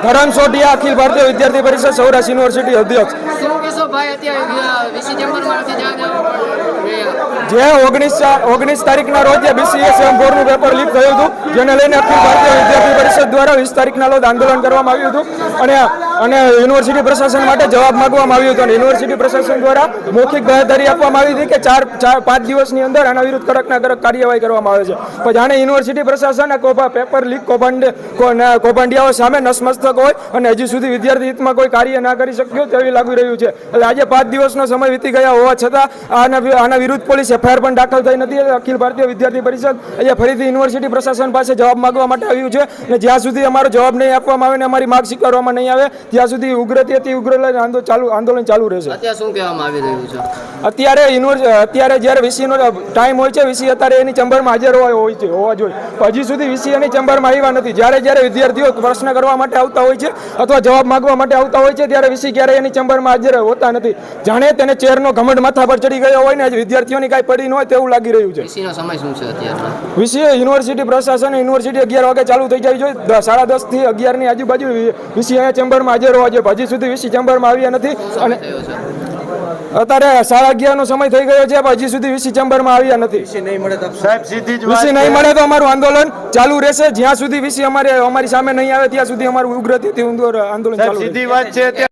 ધરમ સોઢિયા, અખિલ ભારતીય વિદ્યાર્થી પરિષદ સૌરાષ્ટ્ર યુનિવર્સિટી અધ્યક્ષ. જે 19 તારીખના રોજ BCA સેમ4નું પેપર લીક થયું હતું, જેને લઈને અખિલ ભારતીય વિદ્યાર્થી પરિષદ દ્વારા 20 તારીખના રોજ આંદોલન કરવામાં આવ્યું હતું અને યુનિવર્સિટી પ્રશાસન માટે જવાબ માંગવામાં આવ્યો હતો. અને યુનિવર્સિટી પ્રશાસન દ્વારા મૌખિક બાંહેધરી આપવામાં આવી હતી કે 4-5 દિવસની અંદર આના વિરુદ્ધ કડકના કડક કાર્યવાહી કરવામાં આવે છે. પણ જાણે યુનિવર્સિટી પ્રશાસન પેપર લીક કૌભાંડિયાઓ સામે નસમસ્તક હોય અને હજી સુધી વિદ્યાર્થી હિતમાં કોઈ કાર્ય ના કરી શક્યો તેવી લાગી રહ્યું છે. એટલે આજે 5 દિવસનો સમય વીતી ગયા હોવા છતાં આના વિરુદ્ધ પોલીસ FIR પણ દાખલ થઈ નથી. અખિલ ભારતીય વિદ્યાર્થી પરિષદ અહીંયા ફરીથી યુનિવર્સિટી પ્રશાસન પાસે જવાબ માંગવા માટે આવ્યું છે. અને જ્યાં સુધી અમારો જવાબ નહીં આપવામાં આવે ને અમારી માંગ સ્વીકારવામાં નહીં આવે ત્યાં સુધી ઉગ્રથી ઉગ્ર આંદોલન ચાલુ રહેશે. અત્યારે શું કહેવામાં આવી રહ્યું છે? અત્યારે જ્યારે VC નો ટાઈમ હોય છે, VC અત્યારે એની ચેમ્બરમાં હાજર હોવા જોઈએ. હજી સુધી VC એની ચેમ્બરમાં આવ્યા નથી. જ્યારે વિદ્યાર્થીઓ પ્રશ્ન કરવા માટે આવતા હોય છે અથવા જવાબ માંગવા માટે આવતા હોય છે ત્યારે VC ક્યારેય એની ચેમ્બરમાં હાજર હોતા નથી. જાણે તેને ચેરનો ઘમંડ માથા પર ચડી ગયો હોય ને વિદ્યાર્થીઓની કાંઈ પડી ન હોય તેવું લાગી રહ્યું છે. VC નો સમય શું છે અત્યારે? VC યુનિવર્સિટી પ્રશાસન યુનિવર્સિટી 11 વાગે ચાલુ થઈ જાય જોઈએ. 10:30 થી 11 ની આજુબાજુ VC અહીંયા ચેમ્બરમાં હાજર હોવા જોઈએ. હજી સુધી VC ચેમ્બરમાં આવ્યા નથી. અને અત્યારે 11:30 નો સમય થઈ ગયો છે, હજી સુધી VC ચેમ્બરમાં આવ્યા નથી. VC નહીં મળે તો અમારું આંદોલન ચાલુ રહેશે. જ્યાં સુધી VC અમારી સામે નહીં આવે ત્યાં સુધી અમારું ઉગ્રતાથી આંદોલન ચાલુ રહેશે.